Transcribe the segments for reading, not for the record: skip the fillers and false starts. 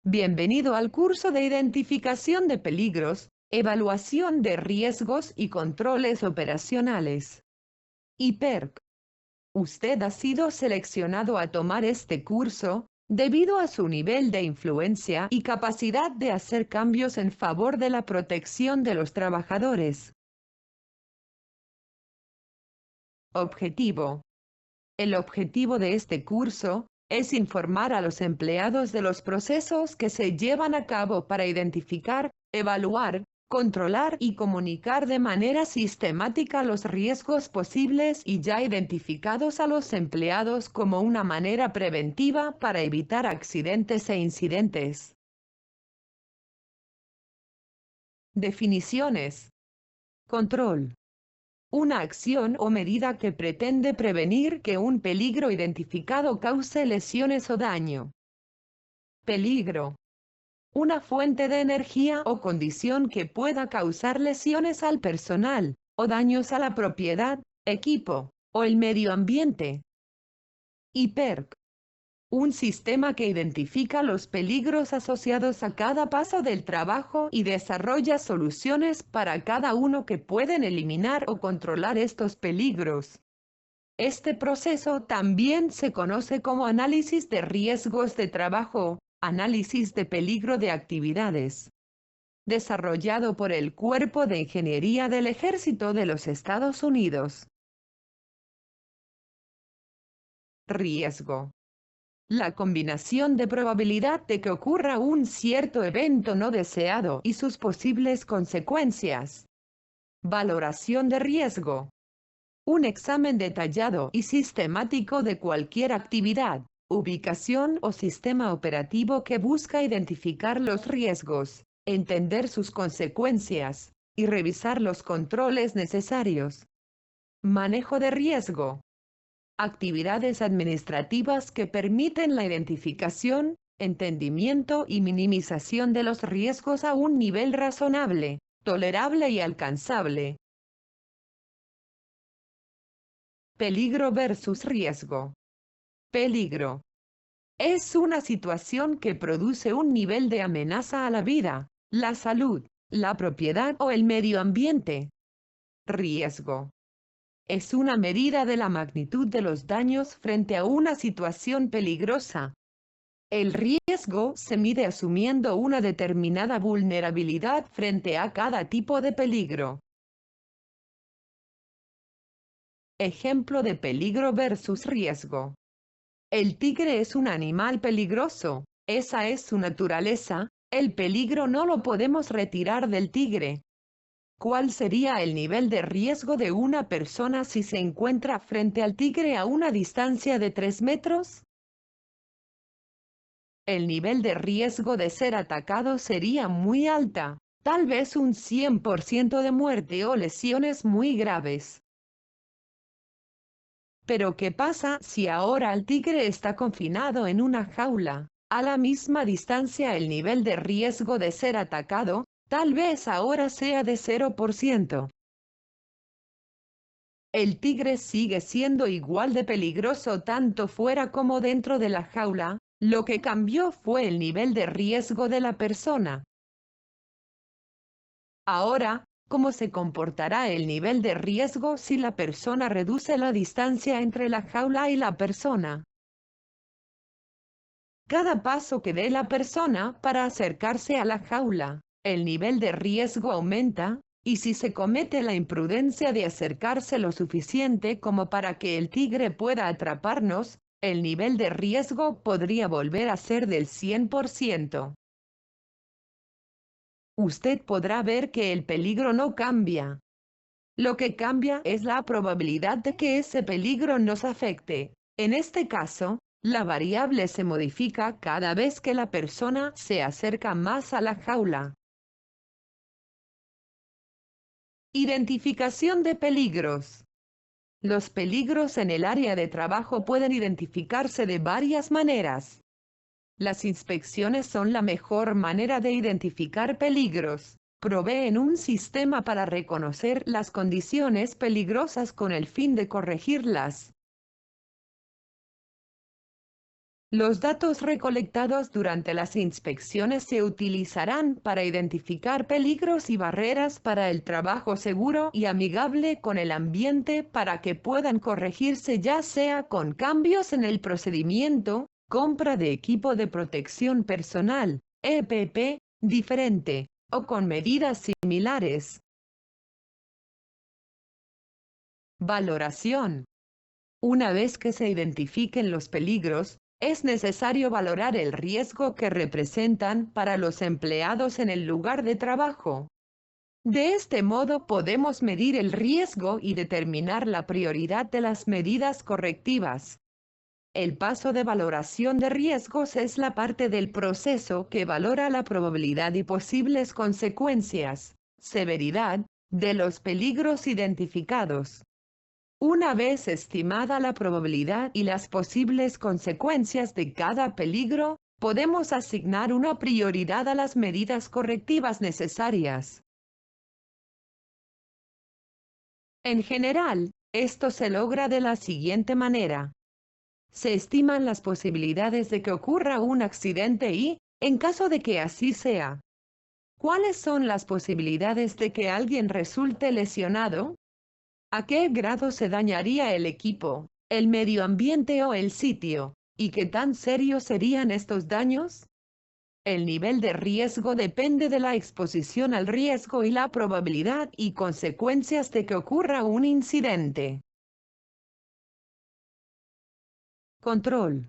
Bienvenido al curso de Identificación de Peligros, Evaluación de Riesgos y Controles Operacionales. IPERC. Usted ha sido seleccionado a tomar este curso, debido a su nivel de influencia y capacidad de hacer cambios en favor de la protección de los trabajadores. Objetivo. El objetivo de este curso es informar a los empleados de los procesos que se llevan a cabo para identificar, evaluar, controlar y comunicar de manera sistemática los riesgos posibles y ya identificados a los empleados como una manera preventiva para evitar accidentes e incidentes. Definiciones. Control. Una acción o medida que pretende prevenir que un peligro identificado cause lesiones o daño. Peligro. Una fuente de energía o condición que pueda causar lesiones al personal, o daños a la propiedad, equipo, o el medio ambiente. IPERC. Un sistema que identifica los peligros asociados a cada paso del trabajo y desarrolla soluciones para cada uno que pueden eliminar o controlar estos peligros. Este proceso también se conoce como análisis de riesgos de trabajo, análisis de peligro de actividades. Desarrollado por el Cuerpo de Ingeniería del Ejército de los Estados Unidos. Riesgo. La combinación de probabilidad de que ocurra un cierto evento no deseado y sus posibles consecuencias. Valoración de riesgo. Un examen detallado y sistemático de cualquier actividad, ubicación o sistema operativo que busca identificar los riesgos, entender sus consecuencias, y revisar los controles necesarios. Manejo de riesgo. Actividades administrativas que permiten la identificación, entendimiento y minimización de los riesgos a un nivel razonable, tolerable y alcanzable. Peligro versus riesgo. Peligro. Es una situación que produce un nivel de amenaza a la vida, la salud, la propiedad o el medio ambiente. Riesgo. Es una medida de la magnitud de los daños frente a una situación peligrosa. El riesgo se mide asumiendo una determinada vulnerabilidad frente a cada tipo de peligro. Ejemplo de peligro versus riesgo. El tigre es un animal peligroso, esa es su naturaleza, el peligro no lo podemos retirar del tigre. ¿Cuál sería el nivel de riesgo de una persona si se encuentra frente al tigre a una distancia de 3 metros? El nivel de riesgo de ser atacado sería muy alta, tal vez un 100% de muerte o lesiones muy graves. Pero ¿qué pasa si ahora el tigre está confinado en una jaula? A la misma distancia el nivel de riesgo de ser atacado, tal vez ahora sea de 0%. El tigre sigue siendo igual de peligroso tanto fuera como dentro de la jaula, lo que cambió fue el nivel de riesgo de la persona. Ahora, ¿cómo se comportará el nivel de riesgo si la persona reduce la distancia entre la jaula y la persona? Cada paso que dé la persona para acercarse a la jaula, el nivel de riesgo aumenta, y si se comete la imprudencia de acercarse lo suficiente como para que el tigre pueda atraparnos, el nivel de riesgo podría volver a ser del 100%. Usted podrá ver que el peligro no cambia. Lo que cambia es la probabilidad de que ese peligro nos afecte. En este caso, la variable se modifica cada vez que la persona se acerca más a la jaula. Identificación de peligros. Los peligros en el área de trabajo pueden identificarse de varias maneras. Las inspecciones son la mejor manera de identificar peligros. Proveen un sistema para reconocer las condiciones peligrosas con el fin de corregirlas. Los datos recolectados durante las inspecciones se utilizarán para identificar peligros y barreras para el trabajo seguro y amigable con el ambiente para que puedan corregirse ya sea con cambios en el procedimiento, compra de equipo de protección personal, EPP, diferente, o con medidas similares. Valoración. Una vez que se identifiquen los peligros, es necesario valorar el riesgo que representan para los empleados en el lugar de trabajo. De este modo podemos medir el riesgo y determinar la prioridad de las medidas correctivas. El paso de valoración de riesgos es la parte del proceso que valora la probabilidad y posibles consecuencias, severidad, de los peligros identificados. Una vez estimada la probabilidad y las posibles consecuencias de cada peligro, podemos asignar una prioridad a las medidas correctivas necesarias. En general, esto se logra de la siguiente manera. Se estiman las posibilidades de que ocurra un accidente y, en caso de que así sea, ¿cuáles son las posibilidades de que alguien resulte lesionado? ¿A qué grado se dañaría el equipo, el medio ambiente o el sitio? ¿Y qué tan serios serían estos daños? El nivel de riesgo depende de la exposición al riesgo y la probabilidad y consecuencias de que ocurra un incidente. Control.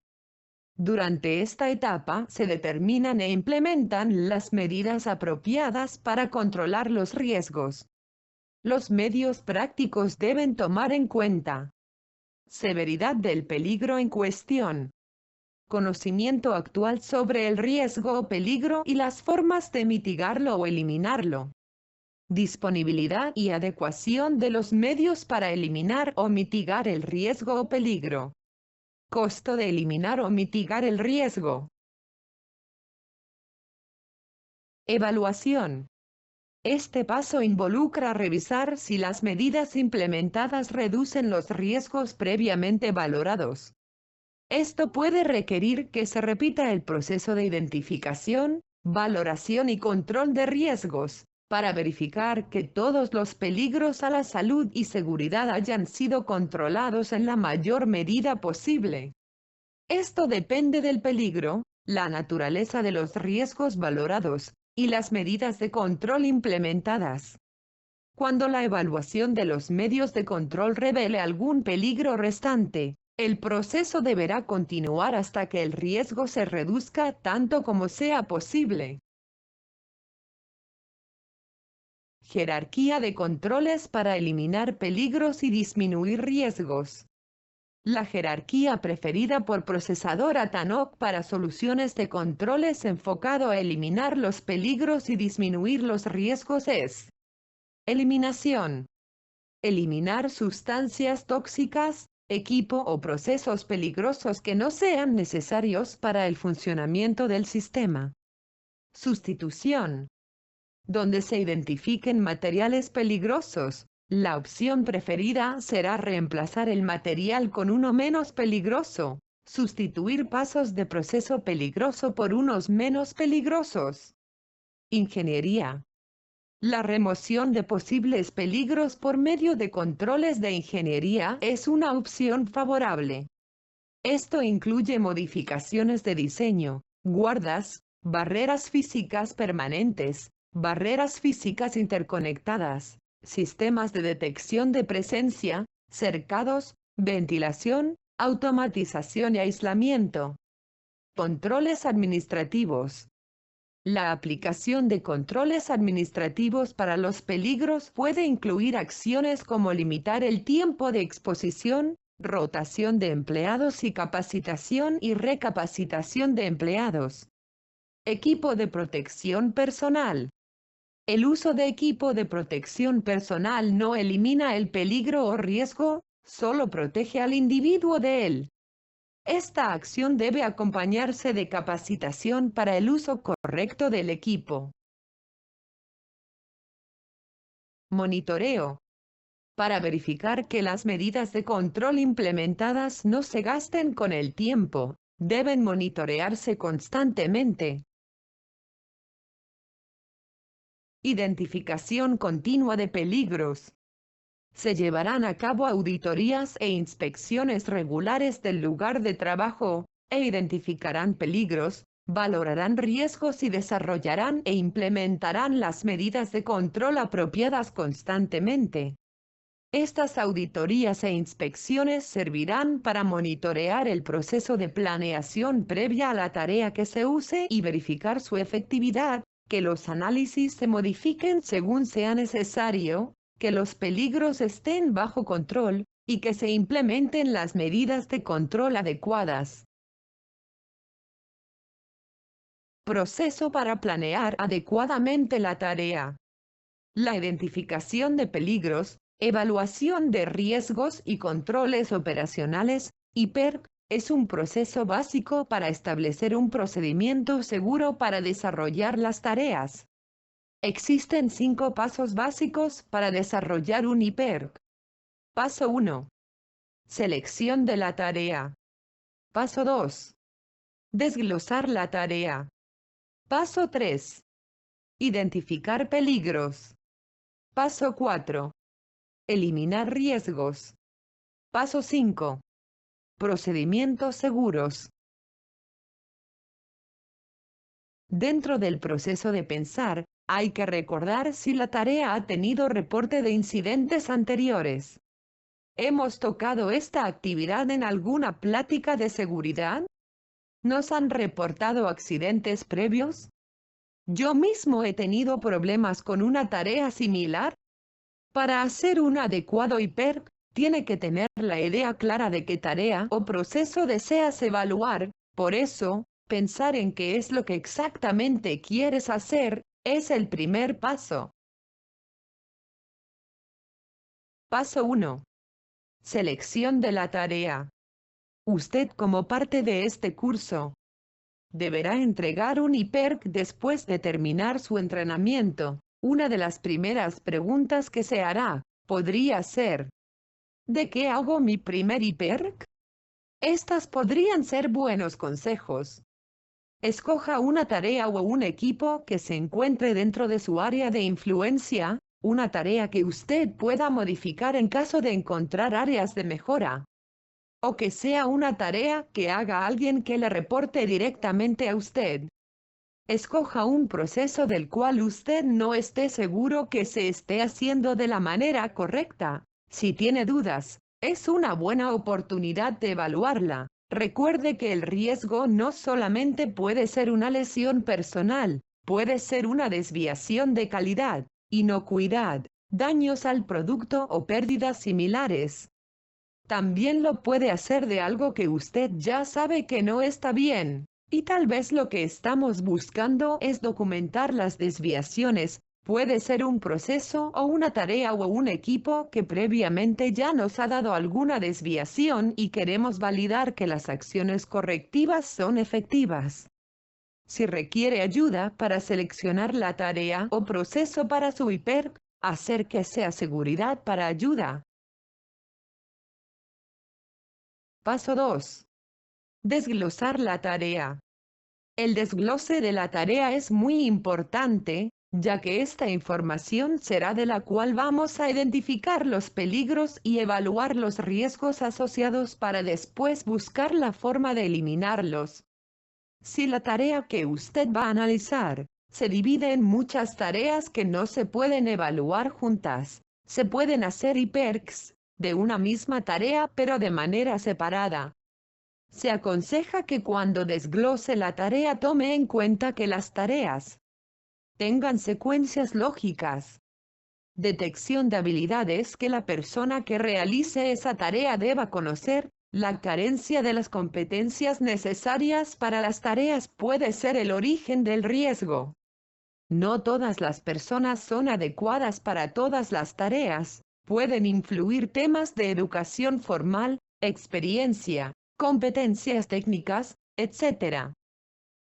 Durante esta etapa se determinan e implementan las medidas apropiadas para controlar los riesgos. Los medios prácticos deben tomar en cuenta severidad del peligro en cuestión, conocimiento actual sobre el riesgo o peligro y las formas de mitigarlo o eliminarlo, disponibilidad y adecuación de los medios para eliminar o mitigar el riesgo o peligro, costo de eliminar o mitigar el riesgo. Evaluación. Este paso involucra revisar si las medidas implementadas reducen los riesgos previamente valorados. Esto puede requerir que se repita el proceso de identificación, valoración y control de riesgos, para verificar que todos los peligros a la salud y seguridad hayan sido controlados en la mayor medida posible. Esto depende del peligro, la naturaleza de los riesgos valorados, y las medidas de control implementadas. Cuando la evaluación de los medios de control revele algún peligro restante, el proceso deberá continuar hasta que el riesgo se reduzca tanto como sea posible. Jerarquía de controles para eliminar peligros y disminuir riesgos. La jerarquía preferida por procesadora TANOC para soluciones de controles enfocado a eliminar los peligros y disminuir los riesgos es: eliminación. Eliminar sustancias tóxicas, equipo o procesos peligrosos que no sean necesarios para el funcionamiento del sistema. Sustitución. Donde se identifiquen materiales peligrosos, la opción preferida será reemplazar el material con uno menos peligroso, sustituir pasos de proceso peligroso por unos menos peligrosos. Ingeniería. La remoción de posibles peligros por medio de controles de ingeniería es una opción favorable. Esto incluye modificaciones de diseño, guardas, barreras físicas permanentes, barreras físicas interconectadas, sistemas de detección de presencia, cercados, ventilación, automatización y aislamiento. Controles administrativos. La aplicación de controles administrativos para los peligros puede incluir acciones como limitar el tiempo de exposición, rotación de empleados y capacitación y recapacitación de empleados. Equipo de protección personal. El uso de equipo de protección personal no elimina el peligro o riesgo, solo protege al individuo de él. Esta acción debe acompañarse de capacitación para el uso correcto del equipo. Monitoreo. Para verificar que las medidas de control implementadas no se gasten con el tiempo, Deben monitorearse constantemente. Identificación continua de peligros. Se llevarán a cabo auditorías e inspecciones regulares del lugar de trabajo, e identificarán peligros, valorarán riesgos y desarrollarán e implementarán las medidas de control apropiadas constantemente. Estas auditorías e inspecciones servirán para monitorear el proceso de planeación previa a la tarea que se use y verificar su efectividad, que los análisis se modifiquen según sea necesario, que los peligros estén bajo control, y que se implementen las medidas de control adecuadas. Proceso para planear adecuadamente la tarea. La identificación de peligros, evaluación de riesgos y controles operacionales, IPERC, es un proceso básico para establecer un procedimiento seguro para desarrollar las tareas. Existen 5 pasos básicos para desarrollar un IPERC. Paso 1. Selección de la tarea. Paso 2. Desglosar la tarea. Paso 3. Identificar peligros. Paso 4. Eliminar riesgos. Paso 5. Procedimientos seguros. Dentro del proceso de pensar, hay que recordar si la tarea ha tenido reporte de incidentes anteriores. ¿Hemos tocado esta actividad en alguna plática de seguridad? ¿Nos han reportado accidentes previos? ¿Yo mismo he tenido problemas con una tarea similar? Para hacer un adecuado IPERC, tiene que tener la idea clara de qué tarea o proceso deseas evaluar. Por eso, pensar en qué es lo que exactamente quieres hacer, es el primer paso. Paso 1. Selección de la tarea. Usted, como parte de este curso, deberá entregar un IPERC después de terminar su entrenamiento. Una de las primeras preguntas que se hará podría ser: ¿de qué hago mi primer IPERC? Estas podrían ser buenos consejos. Escoja una tarea o un equipo que se encuentre dentro de su área de influencia, una tarea que usted pueda modificar en caso de encontrar áreas de mejora. O que sea una tarea que haga alguien que le reporte directamente a usted. Escoja un proceso del cual usted no esté seguro que se esté haciendo de la manera correcta. Si tiene dudas, es una buena oportunidad de evaluarla. Recuerde que el riesgo no solamente puede ser una lesión personal, puede ser una desviación de calidad, inocuidad, daños al producto o pérdidas similares. También lo puede hacer de algo que usted ya sabe que no está bien. Y tal vez lo que estamos buscando es documentar las desviaciones. Puede ser un proceso o una tarea o un equipo que previamente ya nos ha dado alguna desviación y queremos validar que las acciones correctivas son efectivas. Si requiere ayuda para seleccionar la tarea o proceso para su IPERC, acérquese a seguridad para ayuda. Paso 2. Desglosar la tarea. El desglose de la tarea es muy importante, ya que esta información será de la cual vamos a identificar los peligros y evaluar los riesgos asociados para después buscar la forma de eliminarlos. Si la tarea que usted va a analizar se divide en muchas tareas que no se pueden evaluar juntas, se pueden hacer IPERCs de una misma tarea pero de manera separada. Se aconseja que cuando desglose la tarea tome en cuenta que las tareas tengan secuencias lógicas. Detección de habilidades que la persona que realice esa tarea deba conocer. La carencia de las competencias necesarias para las tareas puede ser el origen del riesgo. No todas las personas son adecuadas para todas las tareas. Pueden influir temas de educación formal, experiencia, competencias técnicas, etc.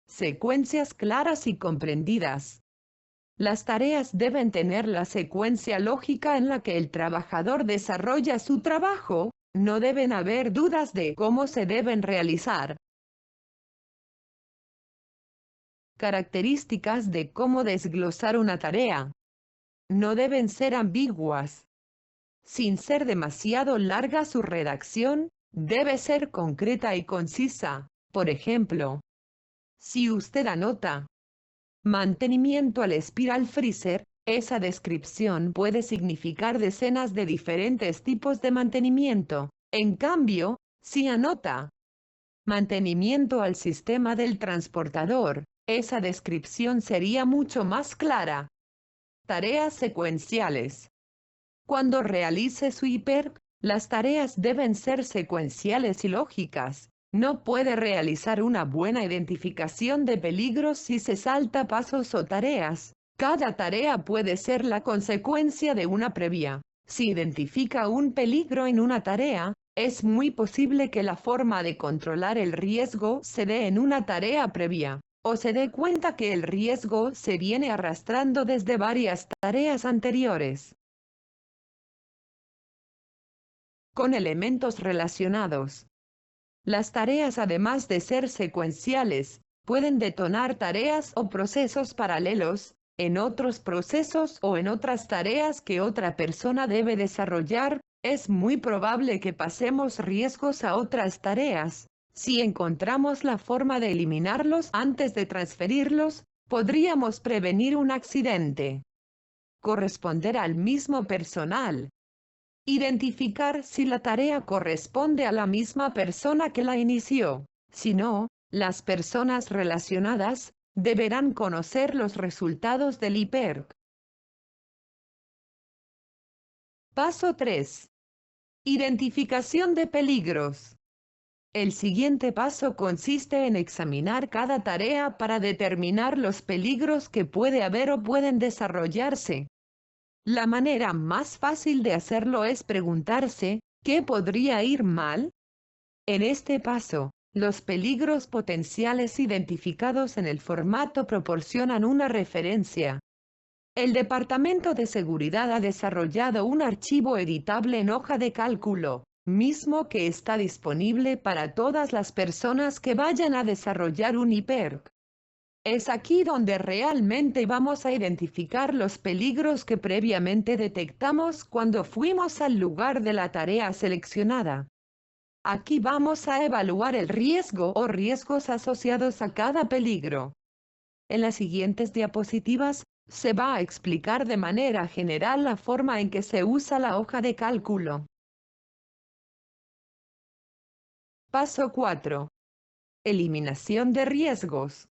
Secuencias claras y comprendidas. Las tareas deben tener la secuencia lógica en la que el trabajador desarrolla su trabajo. No deben haber dudas de cómo se deben realizar. Características de cómo desglosar una tarea. No deben ser ambiguas. Sin ser demasiado larga su redacción, debe ser concreta y concisa. Por ejemplo, si usted anota mantenimiento al spiral freezer, esa descripción puede significar decenas de diferentes tipos de mantenimiento. En cambio, si anota mantenimiento al sistema del transportador, esa descripción sería mucho más clara. Tareas secuenciales. Cuando realice su IPERC, las tareas deben ser secuenciales y lógicas. No puede realizar una buena identificación de peligros si se salta pasos o tareas. Cada tarea puede ser la consecuencia de una previa. Si identifica un peligro en una tarea, es muy posible que la forma de controlar el riesgo se dé en una tarea previa, o se dé cuenta que el riesgo se viene arrastrando desde varias tareas anteriores. Con elementos relacionados. Las tareas, además de ser secuenciales, pueden detonar tareas o procesos paralelos en otros procesos o en otras tareas que otra persona debe desarrollar. Es muy probable que pasemos riesgos a otras tareas. Si encontramos la forma de eliminarlos antes de transferirlos, podríamos prevenir un accidente. Corresponder al mismo personal. Identificar si la tarea corresponde a la misma persona que la inició. Si no, las personas relacionadas deberán conocer los resultados del IPERC. Paso 3. Identificación de peligros. El siguiente paso consiste en examinar cada tarea para determinar los peligros que puede haber o pueden desarrollarse. La manera más fácil de hacerlo es preguntarse, ¿qué podría ir mal? En este paso, los peligros potenciales identificados en el formato proporcionan una referencia. El Departamento de Seguridad ha desarrollado un archivo editable en hoja de cálculo, mismo que está disponible para todas las personas que vayan a desarrollar un IPERC. Es aquí donde realmente vamos a identificar los peligros que previamente detectamos cuando fuimos al lugar de la tarea seleccionada. Aquí vamos a evaluar el riesgo o riesgos asociados a cada peligro. En las siguientes diapositivas, se va a explicar de manera general la forma en que se usa la hoja de cálculo. Paso 4. Eliminación de riesgos.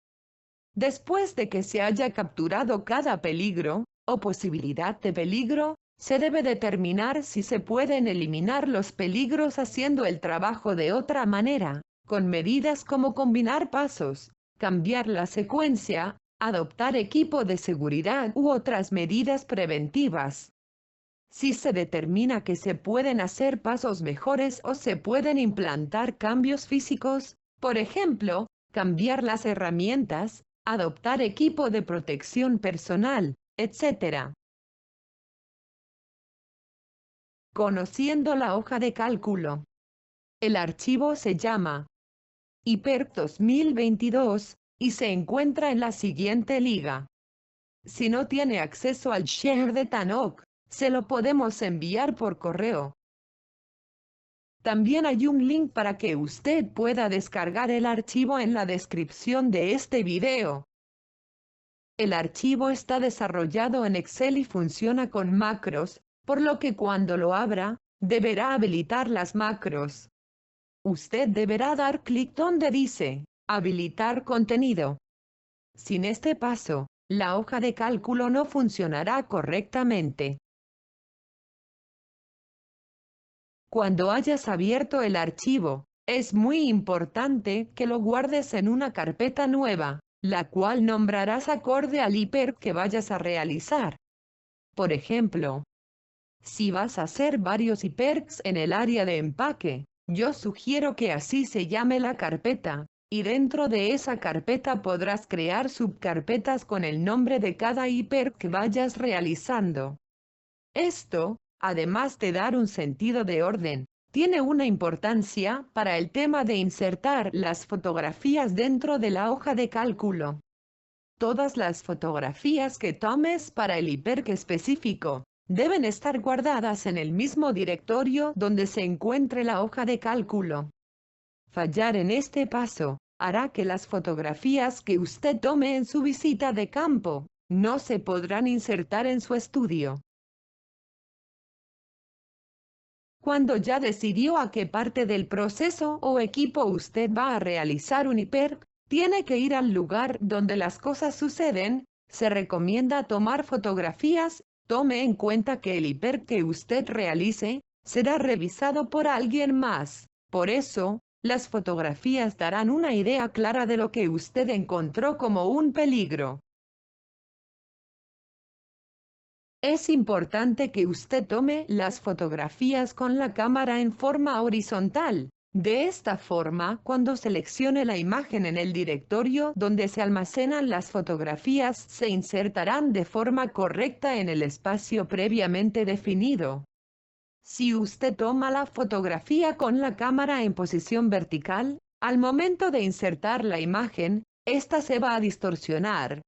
Después de que se haya capturado cada peligro, o posibilidad de peligro, se debe determinar si se pueden eliminar los peligros haciendo el trabajo de otra manera, con medidas como combinar pasos, cambiar la secuencia, adoptar equipo de seguridad u otras medidas preventivas. Si se determina que se pueden hacer pasos mejores o se pueden implantar cambios físicos, por ejemplo, cambiar las herramientas, adoptar equipo de protección personal, etc. Conociendo la hoja de cálculo. El archivo se llama IPERC 2022 y se encuentra en la siguiente liga. Si no tiene acceso al share de Tanok, se lo podemos enviar por correo. También hay un link para que usted pueda descargar el archivo en la descripción de este video. El archivo está desarrollado en Excel y funciona con macros, por lo que cuando lo abra, deberá habilitar las macros. Usted deberá dar clic donde dice, habilitar contenido. Sin este paso, la hoja de cálculo no funcionará correctamente. Cuando hayas abierto el archivo, es muy importante que lo guardes en una carpeta nueva, la cual nombrarás acorde al IPERC que vayas a realizar. Por ejemplo, si vas a hacer varios IPERCs en el área de empaque, yo sugiero que así se llame la carpeta, y dentro de esa carpeta podrás crear subcarpetas con el nombre de cada IPERC que vayas realizando. Esto, además de dar un sentido de orden, tiene una importancia para el tema de insertar las fotografías dentro de la hoja de cálculo. Todas las fotografías que tomes para el IPERC específico deben estar guardadas en el mismo directorio donde se encuentre la hoja de cálculo. Fallar en este paso hará que las fotografías que usted tome en su visita de campo no se podrán insertar en su estudio. Cuando ya decidió a qué parte del proceso o equipo usted va a realizar un IPERC, tiene que ir al lugar donde las cosas suceden. Se recomienda tomar fotografías. Tome en cuenta que el IPERC que usted realice será revisado por alguien más. Por eso, las fotografías darán una idea clara de lo que usted encontró como un peligro. Es importante que usted tome las fotografías con la cámara en forma horizontal. De esta forma, cuando seleccione la imagen en el directorio donde se almacenan las fotografías, se insertarán de forma correcta en el espacio previamente definido. Si usted toma la fotografía con la cámara en posición vertical, al momento de insertar la imagen, esta se va a distorsionar.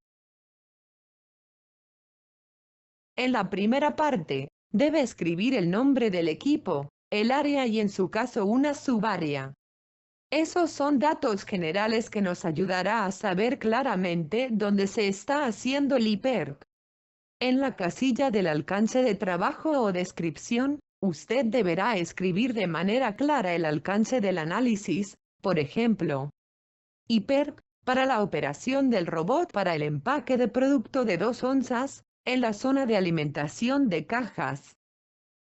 En la primera parte, debe escribir el nombre del equipo, el área y en su caso una subárea. Esos son datos generales que nos ayudará a saber claramente dónde se está haciendo el IPERC. En la casilla del alcance de trabajo o descripción, usted deberá escribir de manera clara el alcance del análisis, por ejemplo, IPERC, para la operación del robot para el empaque de producto de 2 onzas, en la zona de alimentación de cajas.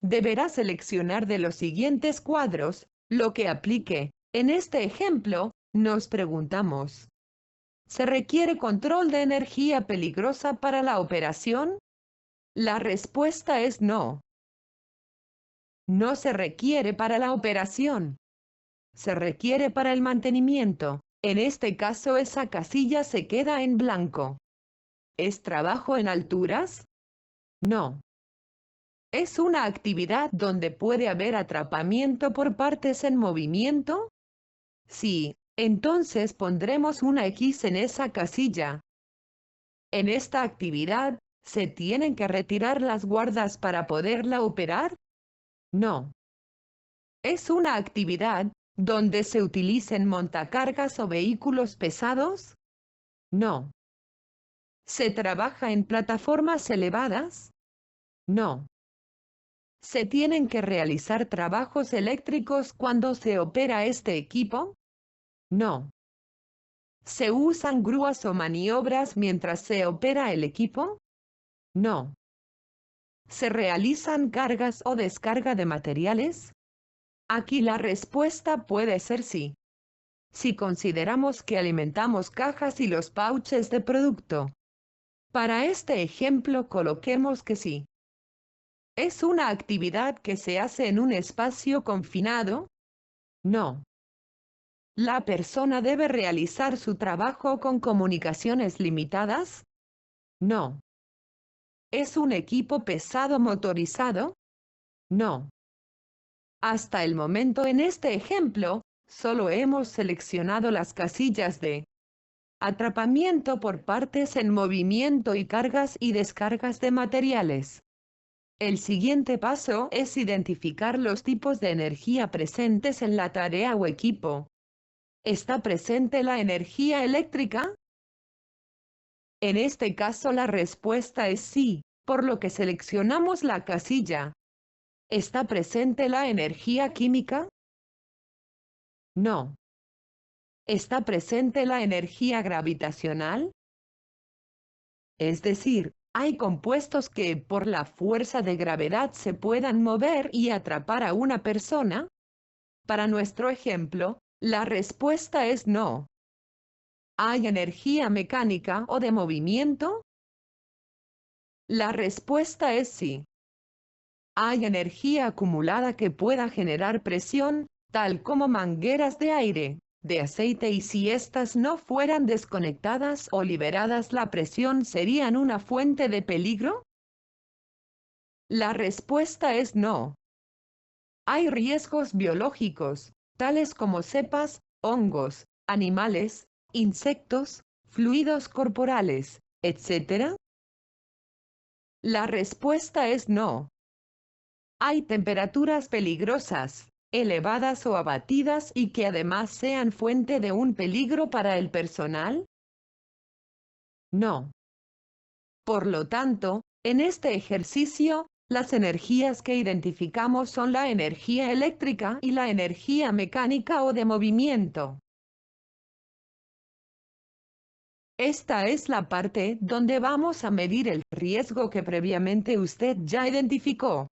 Deberá seleccionar de los siguientes cuadros, lo que aplique. En este ejemplo, nos preguntamos: ¿se requiere control de energía peligrosa para la operación? La respuesta es no. No se requiere para la operación. Se requiere para el mantenimiento. En este caso esa casilla se queda en blanco. ¿Es trabajo en alturas? No. ¿Es una actividad donde puede haber atrapamiento por partes en movimiento? Sí, entonces pondremos una X en esa casilla. En esta actividad, ¿se tienen que retirar las guardas para poderla operar? No. ¿Es una actividad donde se utilicen montacargas o vehículos pesados? No. ¿Se trabaja en plataformas elevadas? No. ¿Se tienen que realizar trabajos eléctricos cuando se opera este equipo? No. ¿Se usan grúas o maniobras mientras se opera el equipo? No. ¿Se realizan cargas o descarga de materiales? Aquí la respuesta puede ser sí. Si consideramos que alimentamos cajas y los pouches de producto. Para este ejemplo coloquemos que sí. ¿Es una actividad que se hace en un espacio confinado? No. ¿La persona debe realizar su trabajo con comunicaciones limitadas? No. ¿Es un equipo pesado motorizado? No. Hasta el momento en este ejemplo, solo hemos seleccionado las casillas de atrapamiento por partes en movimiento y cargas y descargas de materiales. El siguiente paso es identificar los tipos de energía presentes en la tarea o equipo. ¿Está presente la energía eléctrica? En este caso la respuesta es sí, por lo que seleccionamos la casilla. ¿Está presente la energía química? No. ¿Está presente la energía gravitacional? Es decir, hay compuestos que por la fuerza de gravedad se puedan mover y atrapar a una persona. Para nuestro ejemplo, la respuesta es no. ¿Hay energía mecánica o de movimiento? La respuesta es sí. ¿Hay energía acumulada que pueda generar presión, tal como mangueras de aire, de aceite, y si éstas no fueran desconectadas o liberadas, la presión serían una fuente de peligro? La respuesta es no. Hay riesgos biológicos, tales como cepas, hongos, animales, insectos, fluidos corporales, etc.? La respuesta es no. Hay temperaturas peligrosas, elevadas o abatidas y que además sean fuente de un peligro para el personal? No. Por lo tanto, en este ejercicio, las energías que identificamos son la energía eléctrica y la energía mecánica o de movimiento. Esta es la parte donde vamos a medir el riesgo que previamente usted ya identificó.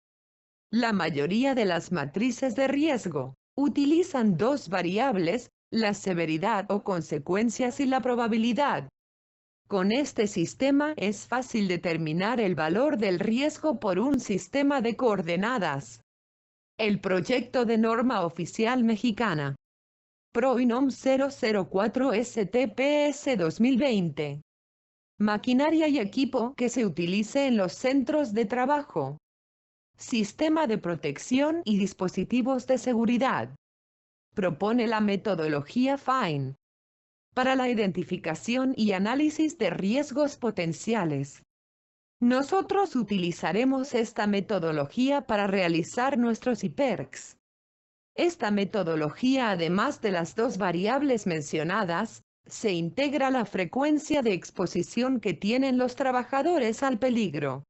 La mayoría de las matrices de riesgo utilizan dos variables, la severidad o consecuencias y la probabilidad. Con este sistema es fácil determinar el valor del riesgo por un sistema de coordenadas. El proyecto de norma oficial mexicana PROINOM 004 STPS 2020. Maquinaria y equipo que se utilice en los centros de trabajo. Sistema de protección y dispositivos de seguridad. Propone la metodología FINE para la identificación y análisis de riesgos potenciales. Nosotros utilizaremos esta metodología para realizar nuestros IPERCs. Esta metodología, además de las dos variables mencionadas, se integra la frecuencia de exposición que tienen los trabajadores al peligro.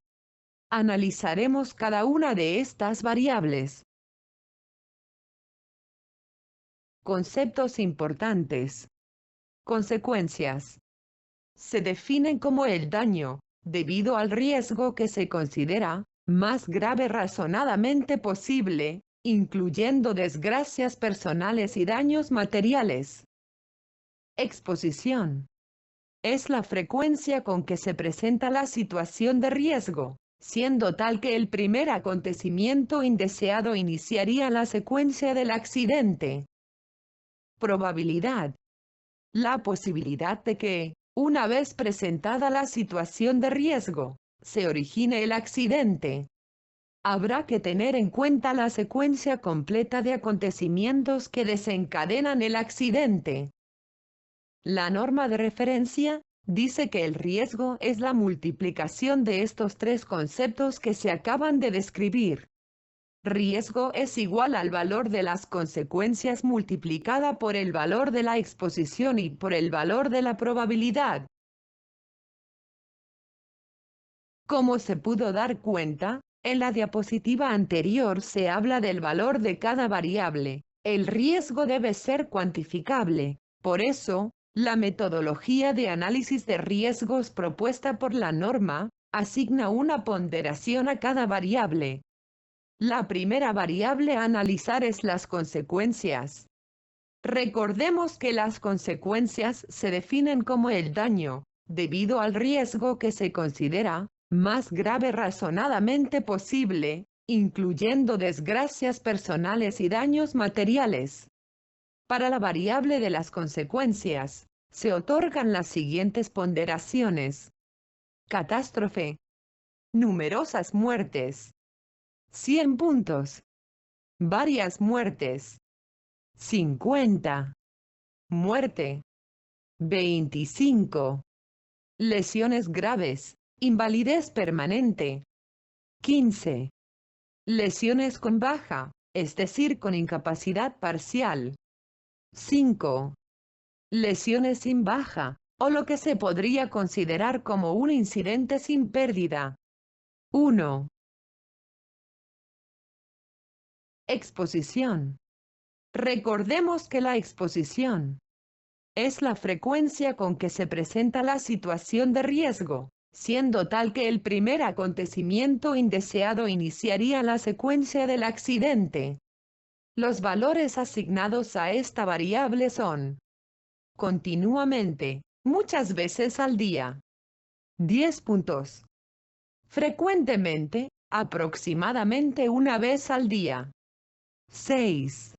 Analizaremos cada una de estas variables. Conceptos importantes. Consecuencias. Se definen como el daño, debido al riesgo que se considera más grave razonadamente posible, incluyendo desgracias personales y daños materiales. Exposición. Es la frecuencia con que se presenta la situación de riesgo, siendo tal que el primer acontecimiento indeseado iniciaría la secuencia del accidente. Probabilidad. La posibilidad de que, una vez presentada la situación de riesgo, se origine el accidente. Habrá que tener en cuenta la secuencia completa de acontecimientos que desencadenan el accidente. La norma de referencia dice que el riesgo es la multiplicación de estos tres conceptos que se acaban de describir. Riesgo es igual al valor de las consecuencias multiplicada por el valor de la exposición y por el valor de la probabilidad. Como se pudo dar cuenta, en la diapositiva anterior se habla del valor de cada variable. El riesgo debe ser cuantificable. Por eso, la metodología de análisis de riesgos propuesta por la norma asigna una ponderación a cada variable. La primera variable a analizar es las consecuencias. Recordemos que las consecuencias se definen como el daño, debido al riesgo que se considera más grave razonadamente posible, incluyendo desgracias personales y daños materiales. Para la variable de las consecuencias, se otorgan las siguientes ponderaciones. Catástrofe. Numerosas muertes. 100 puntos. Varias muertes. 50. Muerte. 25. Lesiones graves. Invalidez permanente. 15. Lesiones con baja, es decir, con incapacidad parcial. 5. Lesiones sin baja, o lo que se podría considerar como un incidente sin pérdida. 1. Exposición. Recordemos que la exposición es la frecuencia con que se presenta la situación de riesgo, siendo tal que el primer acontecimiento indeseado iniciaría la secuencia del accidente. Los valores asignados a esta variable son continuamente, muchas veces al día. 10 puntos. Frecuentemente, aproximadamente una vez al día. 6.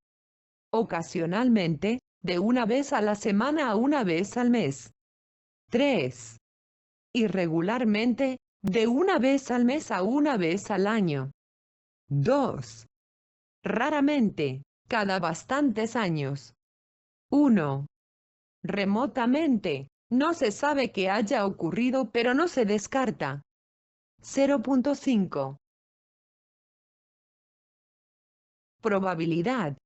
Ocasionalmente, de una vez a la semana a una vez al mes. 3. Irregularmente, de una vez al mes a una vez al año. 2. Raramente, cada bastantes años. 1. Remotamente, No se sabe que haya ocurrido, pero no se descarta. 0.5. Probabilidad.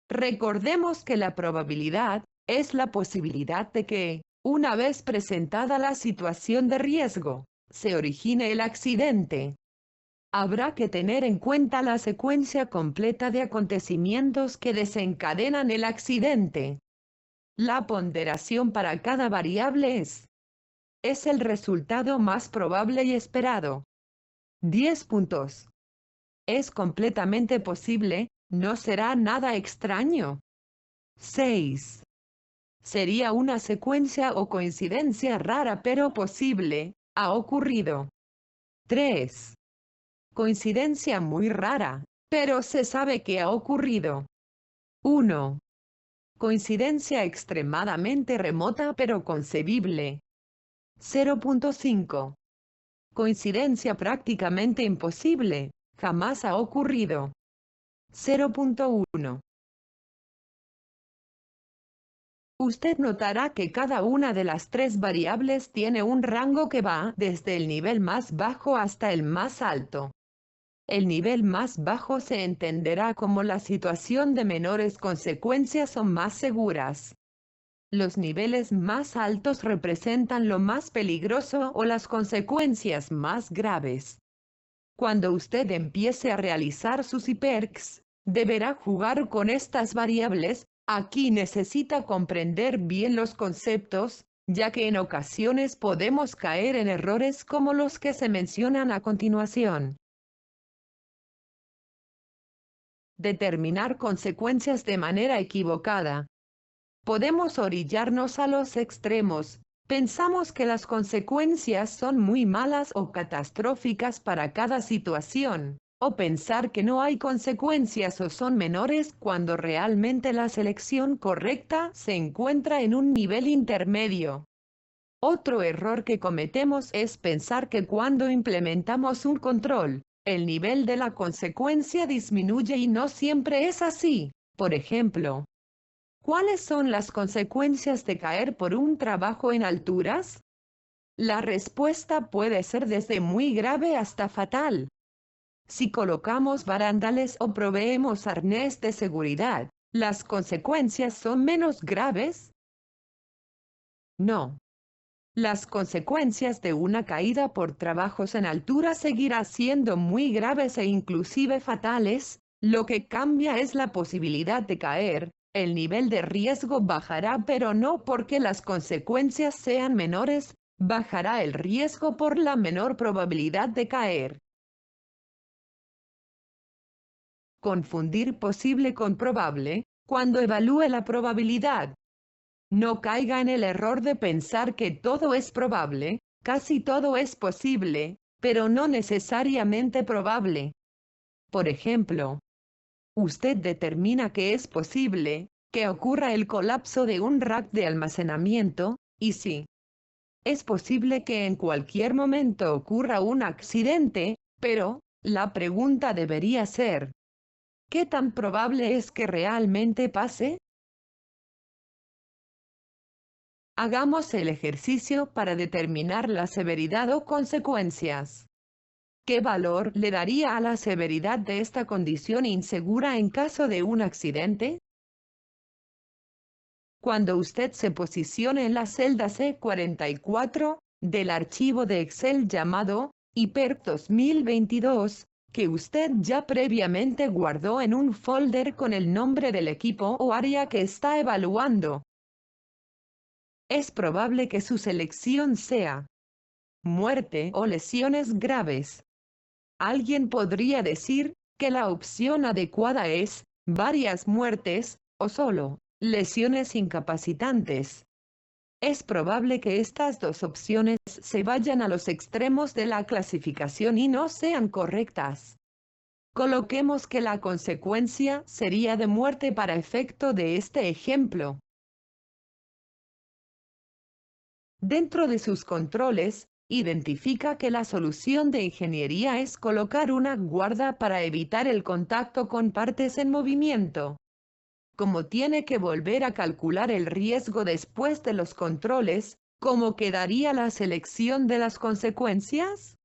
Recordemos que la probabilidad es la posibilidad de que, una vez presentada la situación de riesgo, se origine el accidente. Habrá que tener en cuenta la secuencia completa de acontecimientos que desencadenan el accidente. La ponderación para cada variable es el resultado más probable y esperado. 10 puntos. Es completamente posible, no será nada extraño. 6. Sería una secuencia o coincidencia rara pero posible, ha ocurrido. 3. Coincidencia muy rara, pero se sabe que ha ocurrido. 1. Coincidencia extremadamente remota pero concebible. 0.5. Coincidencia prácticamente imposible, jamás ha ocurrido. 0.1. Usted notará que cada una de las tres variables tiene un rango que va desde el nivel más bajo hasta el más alto. El nivel más bajo se entenderá como la situación de menores consecuencias o más seguras. Los niveles más altos representan lo más peligroso o las consecuencias más graves. Cuando usted empiece a realizar sus IPERCs, deberá jugar con estas variables. Aquí necesita comprender bien los conceptos, ya que en ocasiones podemos caer en errores como los que se mencionan a continuación. Determinar consecuencias de manera equivocada. Podemos orillarnos a los extremos. Pensamos que las consecuencias son muy malas o catastróficas para cada situación, o pensar que no hay consecuencias o son menores cuando realmente la selección correcta se encuentra en un nivel intermedio. Otro error que cometemos es pensar que cuando implementamos un control, el nivel de la consecuencia disminuye y no siempre es así. Por ejemplo, ¿cuáles son las consecuencias de caer por un trabajo en alturas? La respuesta puede ser desde muy grave hasta fatal. Si colocamos barandales o proveemos arnés de seguridad, ¿las consecuencias son menos graves? No. Las consecuencias de una caída por trabajos en altura seguirán siendo muy graves e inclusive fatales. Lo que cambia es la posibilidad de caer. El nivel de riesgo bajará, pero no porque las consecuencias sean menores, bajará el riesgo por la menor probabilidad de caer. Confundir posible con probable. Cuando evalúe la probabilidad, no caiga en el error de pensar que todo es probable. Casi todo es posible, pero no necesariamente probable. Por ejemplo, usted determina que es posible que ocurra el colapso de un rack de almacenamiento, y sí, es posible que en cualquier momento ocurra un accidente, pero la pregunta debería ser, ¿qué tan probable es que realmente pase? Hagamos el ejercicio para determinar la severidad o consecuencias. ¿Qué valor le daría a la severidad de esta condición insegura en caso de un accidente? Cuando usted se posicione en la celda C44 del archivo de Excel llamado IPERC 2022, que usted ya previamente guardó en un folder con el nombre del equipo o área que está evaluando, es probable que su selección sea muerte o lesiones graves. Alguien podría decir que la opción adecuada es varias muertes o solo lesiones incapacitantes. Es probable que estas dos opciones se vayan a los extremos de la clasificación y no sean correctas. Coloquemos que la consecuencia sería de muerte para efecto de este ejemplo. Dentro de sus controles, identifica que la solución de ingeniería es colocar una guarda para evitar el contacto con partes en movimiento. Como tiene que volver a calcular el riesgo después de los controles, ¿Cómo quedaría la selección de las consecuencias?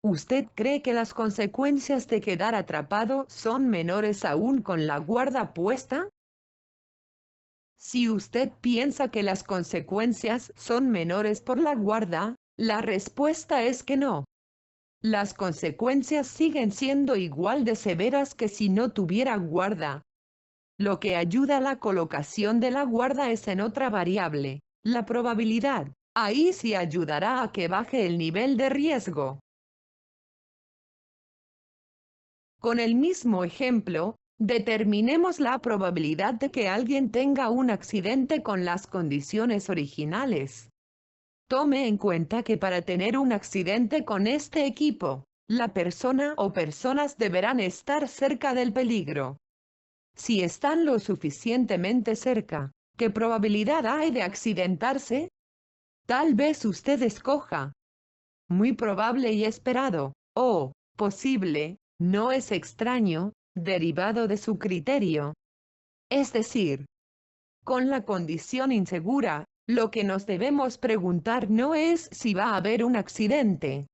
¿Usted cree que las consecuencias de quedar atrapado son menores aún con la guarda puesta? Si usted piensa que las consecuencias son menores por la guarda, la respuesta es que no. Las consecuencias siguen siendo igual de severas que si no tuviera guarda. Lo que ayuda a la colocación de la guarda es en otra variable, la probabilidad. Ahí sí ayudará a que baje el nivel de riesgo. Con el mismo ejemplo, determinemos la probabilidad de que alguien tenga un accidente con las condiciones originales. Tome en cuenta que para tener un accidente con este equipo, la persona o personas deberán estar cerca del peligro. Si están lo suficientemente cerca, ¿qué probabilidad hay de accidentarse? Tal vez usted escoja muy probable y esperado, o posible, no es extraño, derivado de su criterio. Es decir, con la condición insegura, lo que nos debemos preguntar no es si va a haber un accidente.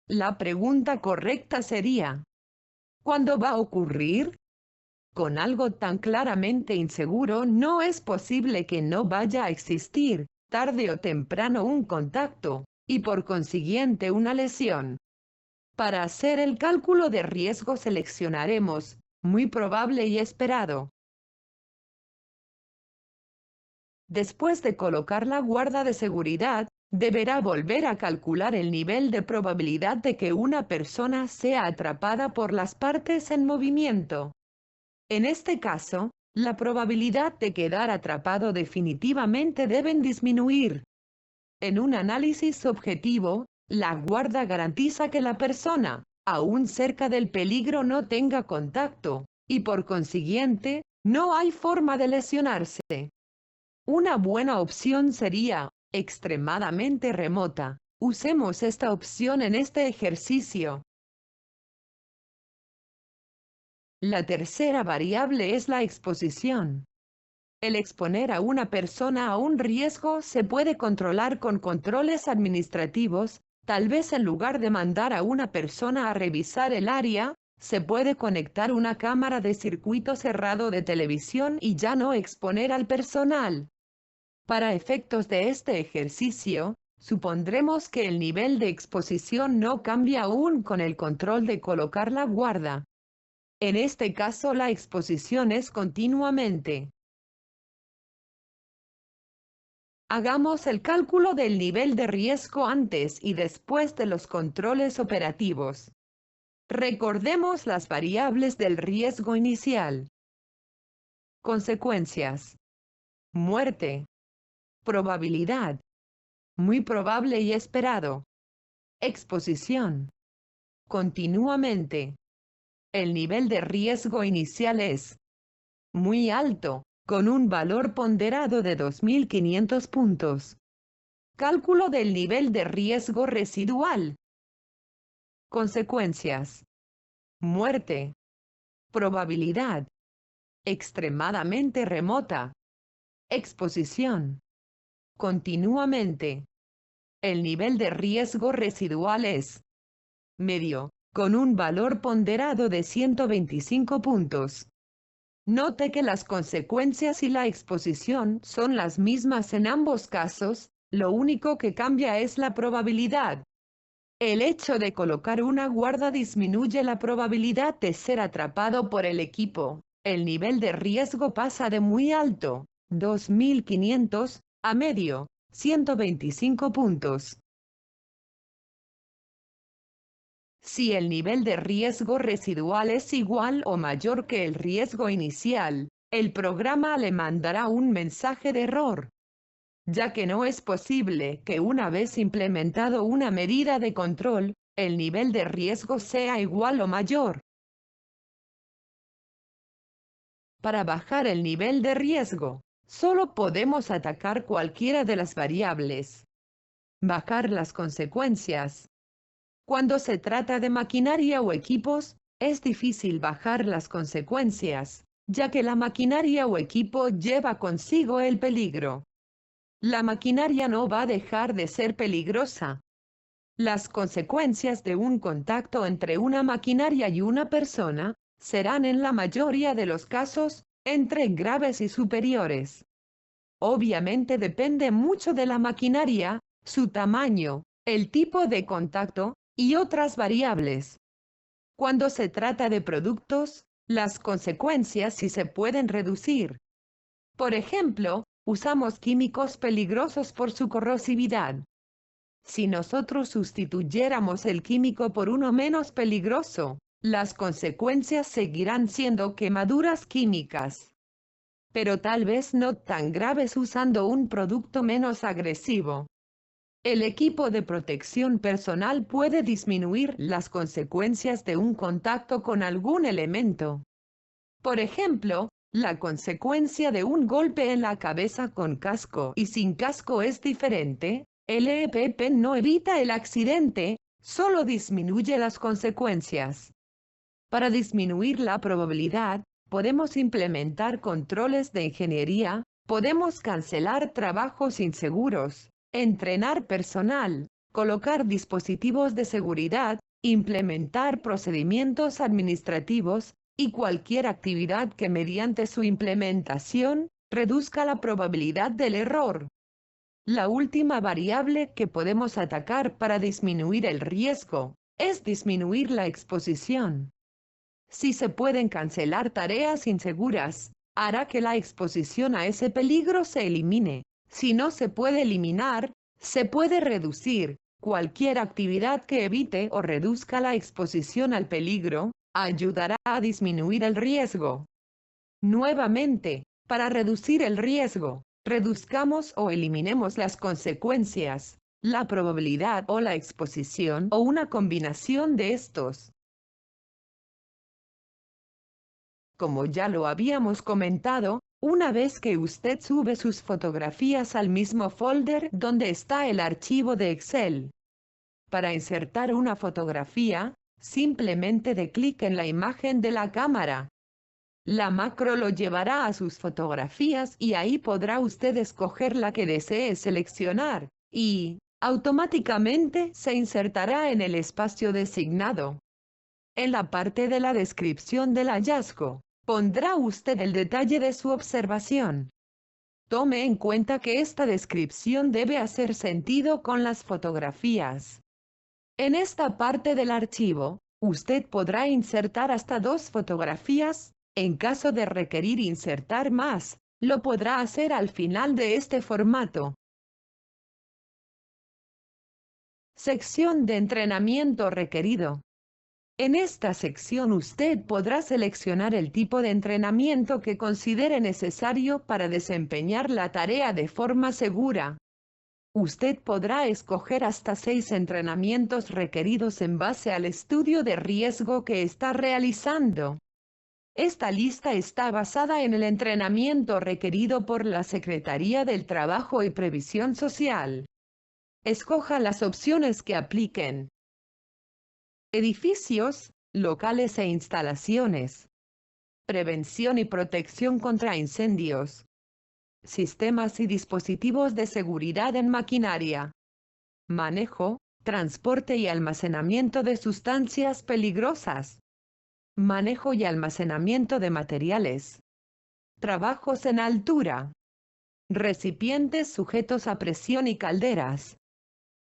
La pregunta correcta sería, ¿cuándo va a ocurrir? Con algo tan claramente inseguro no es posible que no vaya a existir, tarde o temprano, un contacto, y por consiguiente una lesión. Para hacer el cálculo de riesgo seleccionaremos, muy probable y esperado. Después de colocar la guarda de seguridad, deberá volver a calcular el nivel de probabilidad de que una persona sea atrapada por las partes en movimiento. En este caso, la probabilidad de quedar atrapado definitivamente deben disminuir. En un análisis objetivo, la guarda garantiza que la persona, aún cerca del peligro, no tenga contacto, y por consiguiente, no hay forma de lesionarse. Una buena opción sería, extremadamente remota. Usemos esta opción en este ejercicio. La tercera variable es la exposición. El exponer a una persona a un riesgo se puede controlar con controles administrativos. Tal vez en lugar de mandar a una persona a revisar el área, se puede conectar una cámara de circuito cerrado de televisión y ya no exponer al personal. Para efectos de este ejercicio, supondremos que el nivel de exposición no cambia aún con el control de colocar la guarda. En este caso la exposición es continuamente. Hagamos el cálculo del nivel de riesgo antes y después de los controles operativos. Recordemos las variables del riesgo inicial. Consecuencias. Muerte. Probabilidad. Muy probable y esperado. Exposición. Continuamente. El nivel de riesgo inicial es muy alto, con un valor ponderado de 2500 puntos. Cálculo del nivel de riesgo residual. Consecuencias. Muerte. Probabilidad. Extremadamente remota. Exposición. Continuamente. El nivel de riesgo residual es medio, con un valor ponderado de 125 puntos. Note que las consecuencias y la exposición son las mismas en ambos casos, lo único que cambia es la probabilidad. El hecho de colocar una guarda disminuye la probabilidad de ser atrapado por el equipo. El nivel de riesgo pasa de muy alto, 2500, a medio, 125 puntos. Si el nivel de riesgo residual es igual o mayor que el riesgo inicial, el programa le mandará un mensaje de error, ya que no es posible que una vez implementado una medida de control, el nivel de riesgo sea igual o mayor. Para bajar el nivel de riesgo, solo podemos atacar cualquiera de las variables. Bajar las consecuencias. Cuando se trata de maquinaria o equipos, es difícil bajar las consecuencias, ya que la maquinaria o equipo lleva consigo el peligro. la maquinaria no va a dejar de ser peligrosa. Las consecuencias de un contacto entre una maquinaria y una persona serán en la mayoría de los casos, entre graves y superiores. Obviamente depende mucho de la maquinaria, su tamaño, el tipo de contacto, y otras variables. Cuando se trata de productos, las consecuencias sí se pueden reducir. Por ejemplo, usamos químicos peligrosos por su corrosividad. Si nosotros sustituyéramos el químico por uno menos peligroso, las consecuencias seguirán siendo quemaduras químicas, pero tal vez no tan graves usando un producto menos agresivo. El equipo de protección personal puede disminuir las consecuencias de un contacto con algún elemento. Por ejemplo, la consecuencia de un golpe en la cabeza con casco y sin casco es diferente. El EPP no evita el accidente, solo disminuye las consecuencias. Para disminuir la probabilidad, podemos implementar controles de ingeniería, podemos cancelar trabajos inseguros, entrenar personal, colocar dispositivos de seguridad, implementar procedimientos administrativos, y cualquier actividad que mediante su implementación, reduzca la probabilidad del error. La última variable que podemos atacar para disminuir el riesgo, es disminuir la exposición. Si se pueden cancelar tareas inseguras, hará que la exposición a ese peligro se elimine. Si no se puede eliminar, se puede reducir. Cualquier actividad que evite o reduzca la exposición al peligro, ayudará a disminuir el riesgo. Nuevamente, para reducir el riesgo, reduzcamos o eliminemos las consecuencias, la probabilidad o la exposición o una combinación de estos. Como ya lo habíamos comentado, una vez que usted sube sus fotografías al mismo folder donde está el archivo de Excel. Para insertar una fotografía, simplemente dé clic en la imagen de la cámara. La macro lo llevará a sus fotografías y ahí podrá usted escoger la que desee seleccionar, y automáticamente se insertará en el espacio designado. En la parte de la descripción del hallazgo, pondrá usted el detalle de su observación. Tome en cuenta que esta descripción debe hacer sentido con las fotografías. En esta parte del archivo, usted podrá insertar hasta 2 fotografías. En caso de requerir insertar más, lo podrá hacer al final de este formato. Sección de entrenamiento requerido. En esta sección usted podrá seleccionar el tipo de entrenamiento que considere necesario para desempeñar la tarea de forma segura. Usted podrá escoger hasta 6 entrenamientos requeridos en base al estudio de riesgo que está realizando. Esta lista está basada en el entrenamiento requerido por la Secretaría del Trabajo y Previsión Social. Escoja las opciones que apliquen. Edificios, locales e instalaciones. Prevención y protección contra incendios. Sistemas y dispositivos de seguridad en maquinaria. Manejo, transporte y almacenamiento de sustancias peligrosas. Manejo y almacenamiento de materiales. Trabajos en altura. Recipientes sujetos a presión y calderas.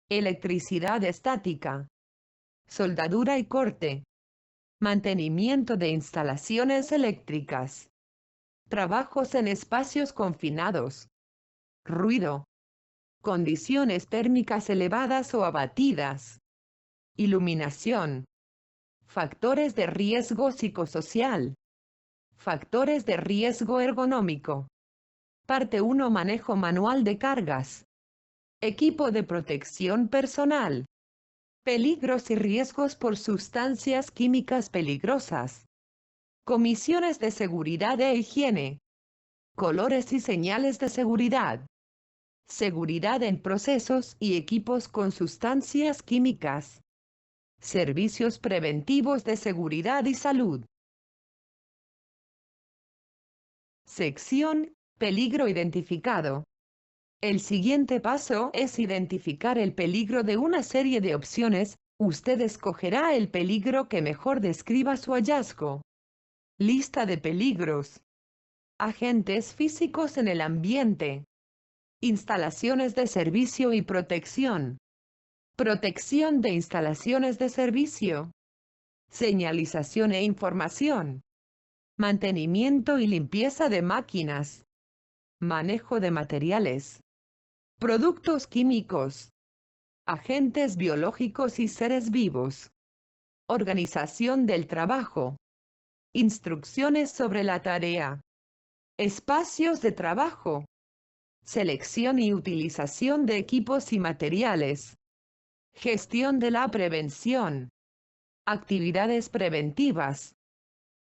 Electricidad estática. Soldadura y corte. Mantenimiento de instalaciones eléctricas. Trabajos en espacios confinados. Ruido. Condiciones térmicas elevadas o abatidas. Iluminación. Factores de riesgo psicosocial. Factores de riesgo ergonómico. Parte 1. Manejo manual de cargas. Equipo de protección personal. Peligros y riesgos por sustancias químicas peligrosas. Comisiones de seguridad e higiene. Colores y señales de seguridad. Seguridad en procesos y equipos con sustancias químicas. Servicios preventivos de seguridad y salud. Sección, peligro identificado. El siguiente paso es identificar el peligro de una serie de opciones. Usted escogerá el peligro que mejor describa su hallazgo. Lista de peligros. Agentes físicos en el ambiente. Instalaciones de servicio y protección. Protección de instalaciones de servicio. Señalización e información. Mantenimiento y limpieza de máquinas. Manejo de materiales. Productos químicos. Agentes biológicos y seres vivos. Organización del trabajo. Instrucciones sobre la tarea. Espacios de trabajo. Selección y utilización de equipos y materiales. Gestión de la prevención. Actividades preventivas.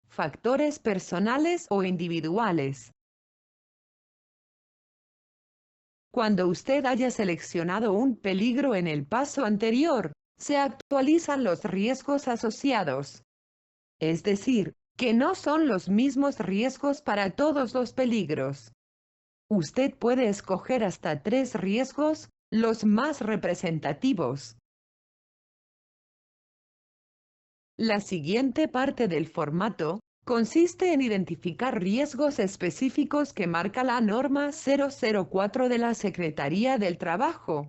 Factores personales o individuales. Cuando usted haya seleccionado un peligro en el paso anterior, se actualizan los riesgos asociados. Es decir, que no son los mismos riesgos para todos los peligros. Usted puede escoger hasta 3 riesgos, los más representativos. La siguiente parte del formato consiste en identificar riesgos específicos que marca la norma 004 de la Secretaría del Trabajo.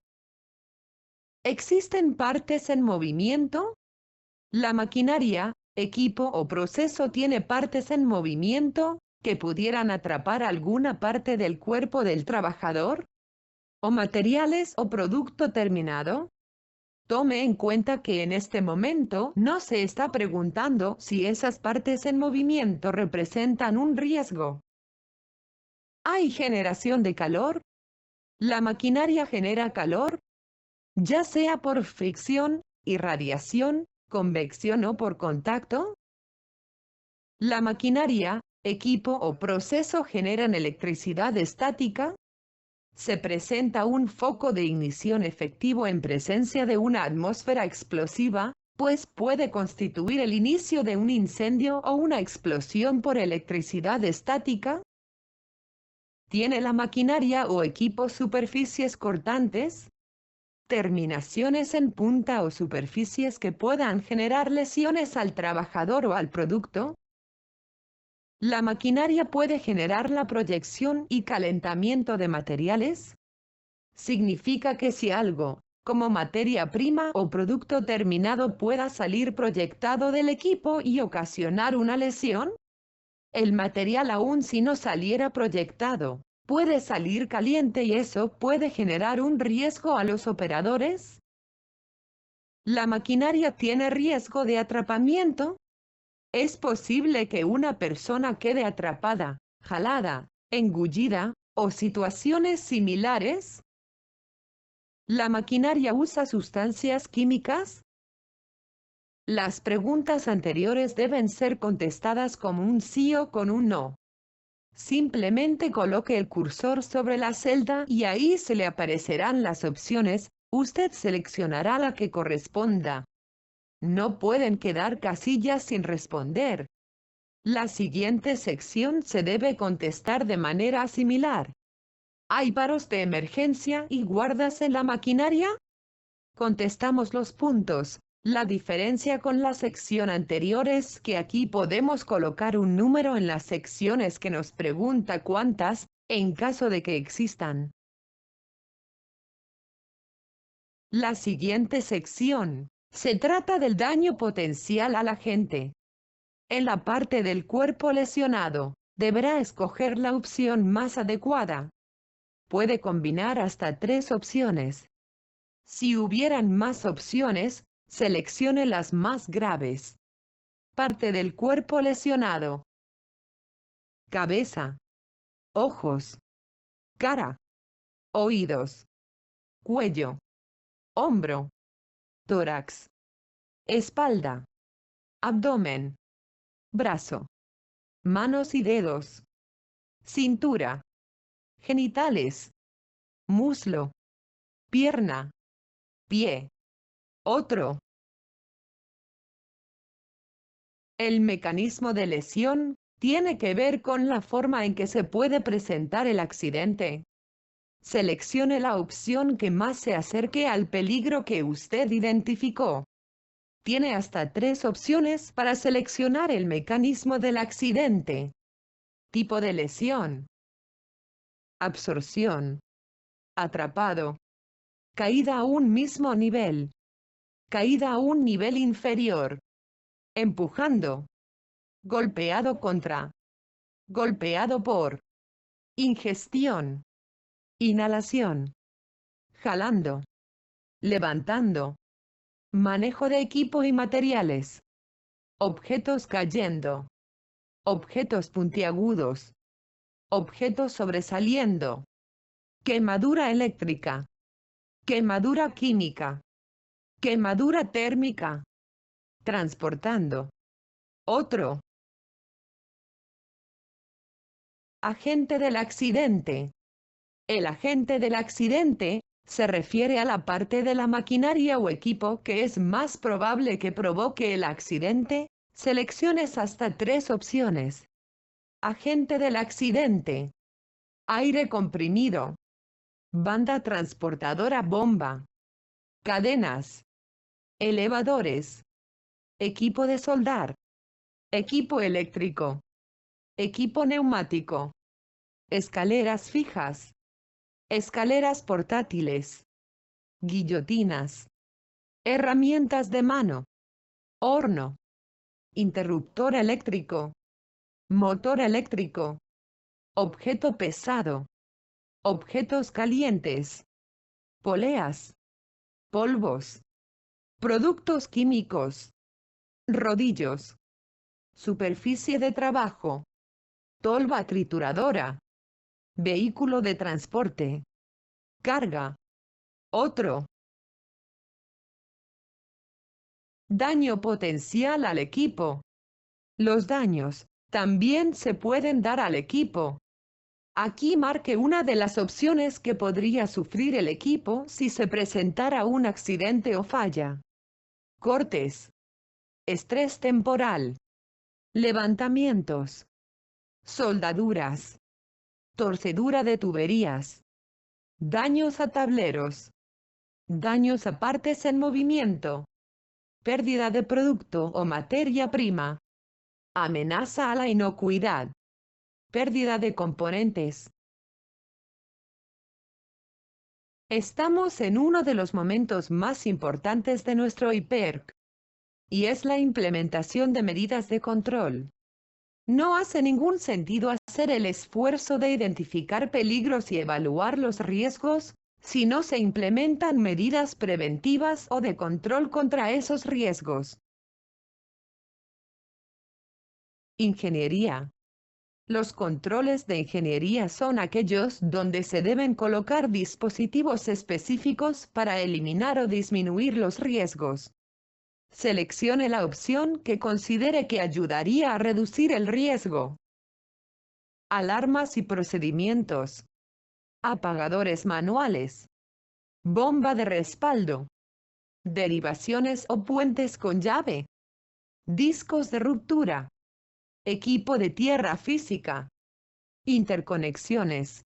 ¿Existen partes en movimiento? La maquinaria, equipo o proceso tiene partes en movimiento que pudieran atrapar alguna parte del cuerpo del trabajador, o materiales o producto terminado. Tome en cuenta que en este momento no se está preguntando si esas partes en movimiento representan un riesgo. ¿Hay generación de calor? La maquinaria genera calor, ya sea por fricción, irradiación, convección o por contacto. La maquinaria, equipo o proceso generan electricidad estática. Se presenta un foco de ignición efectivo en presencia de una atmósfera explosiva, pues puede constituir el inicio de un incendio o una explosión por electricidad estática. ¿Tiene la maquinaria o equipo superficies cortantes? Terminaciones en punta o superficies que puedan generar lesiones al trabajador o al producto. La maquinaria puede generar la proyección y calentamiento de materiales. Significa que si algo, como materia prima o producto terminado, pueda salir proyectado del equipo y ocasionar una lesión. El material, aun si no saliera proyectado, puede salir caliente y eso puede generar un riesgo a los operadores. La maquinaria tiene riesgo de atrapamiento. Es posible que una persona quede atrapada, jalada, engullida, o situaciones similares. ¿La maquinaria usa sustancias químicas? Las preguntas anteriores deben ser contestadas con un sí o con un no. Simplemente coloque el cursor sobre la celda y ahí se le aparecerán las opciones. Usted seleccionará la que corresponda. No pueden quedar casillas sin responder. La siguiente sección se debe contestar de manera similar. ¿Hay paros de emergencia y guardas en la maquinaria? Contestamos los puntos. La diferencia con la sección anterior es que aquí podemos colocar un número en las secciones que nos pregunta cuántas, en caso de que existan. La siguiente sección se trata del daño potencial a la gente. En la parte del cuerpo lesionado, deberá escoger la opción más adecuada. Puede combinar hasta 3 opciones. Si hubieran más opciones, seleccione las más graves. Parte del cuerpo lesionado. Cabeza. Ojos. Cara. Oídos. Cuello. Hombro. Tórax. Espalda. Abdomen. Brazo. Manos y dedos. Cintura. Genitales. Muslo. Pierna. Pie. Otro. El mecanismo de lesión tiene que ver con la forma en que se puede presentar el accidente. Seleccione la opción que más se acerque al peligro que usted identificó. Tiene hasta 3 opciones para seleccionar el mecanismo del accidente. Tipo de lesión. Absorción. Atrapado. Caída a un mismo nivel. Caída a un nivel inferior. Empujando. Golpeado contra. Golpeado por. Ingestión. Inhalación. Jalando. Levantando. Manejo de equipo y materiales. Objetos cayendo. Objetos puntiagudos. Objetos sobresaliendo. Quemadura eléctrica. Quemadura química. Quemadura térmica. Transportando. Otro. Agente del accidente. El agente del accidente se refiere a la parte de la maquinaria o equipo que es más probable que provoque el accidente. Selecciones hasta 3 opciones. Agente del accidente. Aire comprimido. Banda transportadora bomba. Cadenas. Elevadores. Equipo de soldar. Equipo eléctrico. Equipo neumático. Escaleras fijas. Escaleras portátiles. Guillotinas. Herramientas de mano. Horno. Interruptor eléctrico. Motor eléctrico. Objeto pesado. Objetos calientes. Poleas. Polvos. Productos químicos. Rodillos. Superficie de trabajo. Tolva trituradora. Vehículo de transporte. Carga. Otro. Daño potencial al equipo. Los daños también se pueden dar al equipo. Aquí marque una de las opciones que podría sufrir el equipo si se presentara un accidente o falla. Cortes. Estrés temporal. Levantamientos. Soldaduras. Torcedura de tuberías. Daños a tableros. Daños a partes en movimiento. Pérdida de producto o materia prima. Amenaza a la inocuidad. Pérdida de componentes. Estamos en uno de los momentos más importantes de nuestro IPERC, y es la implementación de medidas de control. No hace ningún sentido hacer el esfuerzo de identificar peligros y evaluar los riesgos, si no se implementan medidas preventivas o de control contra esos riesgos. Ingeniería. Los controles de ingeniería son aquellos donde se deben colocar dispositivos específicos para eliminar o disminuir los riesgos. Seleccione la opción que considere que ayudaría a reducir el riesgo. Alarmas y procedimientos. Apagadores manuales. Bomba de respaldo. Derivaciones o puentes con llave. Discos de ruptura. Equipo de tierra física. Interconexiones.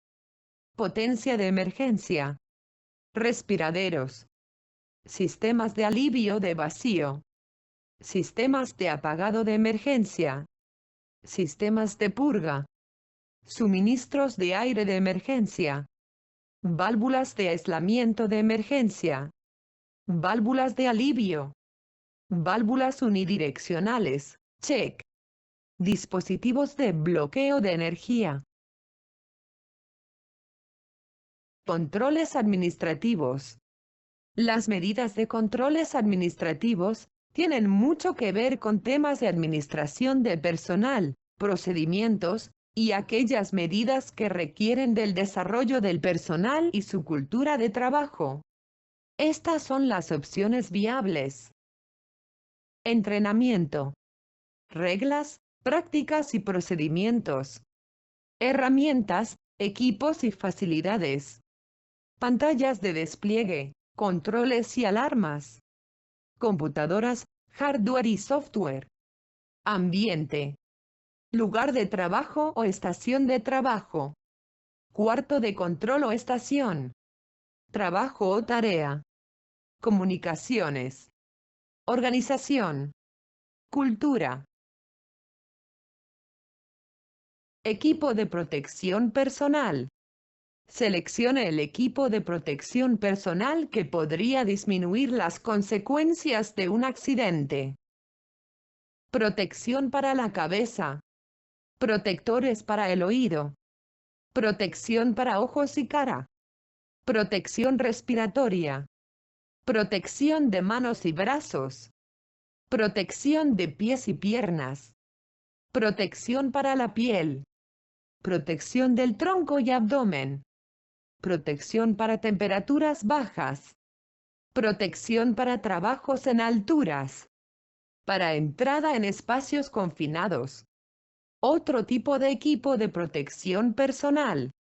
Potencia de emergencia. Respiraderos. Sistemas de alivio de vacío. Sistemas de apagado de emergencia. Sistemas de purga. Suministros de aire de emergencia. Válvulas de aislamiento de emergencia. Válvulas de alivio. Válvulas unidireccionales. Check. Dispositivos de bloqueo de energía. Controles administrativos. Las medidas de controles administrativos tienen mucho que ver con temas de administración de personal, procedimientos, y aquellas medidas que requieren del desarrollo del personal y su cultura de trabajo. Estas son las opciones viables. Entrenamiento. Reglas, prácticas y procedimientos. Herramientas, equipos y facilidades. Pantallas de despliegue, controles y alarmas. Computadoras, hardware y software. Ambiente. Lugar de trabajo o estación de trabajo. Cuarto de control o estación. Trabajo o tarea. Comunicaciones. Organización. Cultura. Equipo de protección personal. Seleccione el equipo de protección personal que podría disminuir las consecuencias de un accidente. Protección para la cabeza. Protectores para el oído. Protección para ojos y cara. Protección respiratoria. Protección de manos y brazos. Protección de pies y piernas. Protección para la piel. Protección del tronco y abdomen. Protección para temperaturas bajas. Protección para trabajos en alturas. Para entrada en espacios confinados. Otro tipo de equipo de protección personal.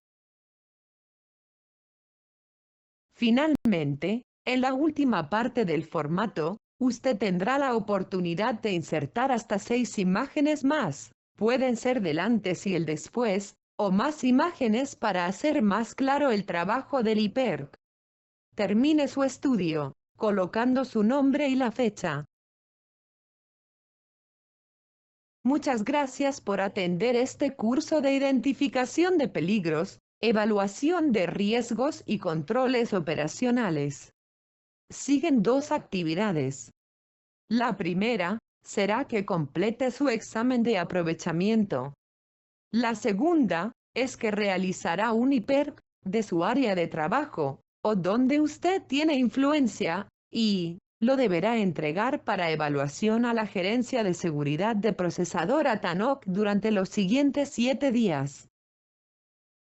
Finalmente, en la última parte del formato, usted tendrá la oportunidad de insertar hasta 6 imágenes más. Pueden ser del antes y el después, o más imágenes para hacer más claro el trabajo del IPERC. Termine su estudio, colocando su nombre y la fecha. Muchas gracias por atender este curso de identificación de peligros, evaluación de riesgos y controles operacionales. Siguen 2 actividades. La primera será que complete su examen de aprovechamiento. La segunda es que realizará un IPERC de su área de trabajo, o donde usted tiene influencia, y lo deberá entregar para evaluación a la Gerencia de Seguridad de Procesadora TANOC durante los siguientes 7 días.